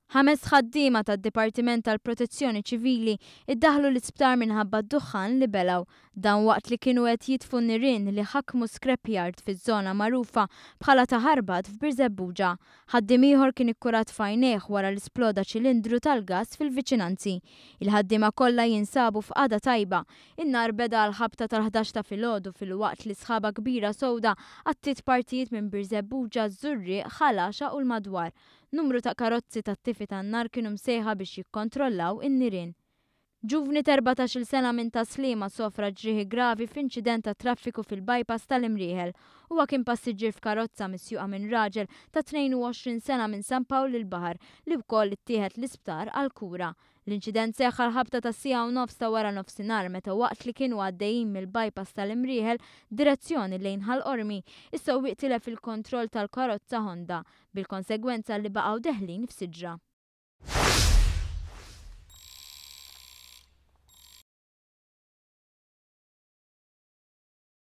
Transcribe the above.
5 ħaddiema tad-Dipartiment tal-Protezzjoni Ċivili iddaħħlu l-isptar minħabba d-duħħan li belaw dan waqt li kienu qed jitfgħu nirien li ħakkmu scrapyard fiż-żona magħrufa bħala ta' Ħarbat f'Biżebbuġa. Ħaddiem ieħor kien ikkurat f'għajnejh wara li sploda ċilindru tal-gass fil-viċinanzi. Il-ħaddiema kollha jinsabu f'qagħda tajba. In-nar beda l-ħabta tal-11 ta' filgħodu filwaqt li sħaba kbira sowda għattit partijiet minn Biżebbuġa, Żurrieq, Ħalaxa u l-madwar. Numru ta' karozzi tat-tifi tan-nar kienu msejħa biex jikkontrollaw in-nirien. Ġuvni 14-il sena minn Taslima sofra ġrieħi gravi f'inċident ta' traffiku fil-bypass tal-Imrieħel. Huwa kien passiġġier f'karozza misjuqa minn raġel ta' 22 sena minn San Pawl il-Baħar li wkoll ittieħed l-isptar għal kura. L-inċident seħħ l-ħabta ta' sija u nofs ta' wara nofsinhar meta waqt li kienu għaddejjin mill-bypass tal-Imrieħel direzzjoni lejn Ħall-Qormi, is-sewwieq tilef il-kontroll tal-karozza Honda bil-konsegwenza li baqgħu deħlin f'siġra.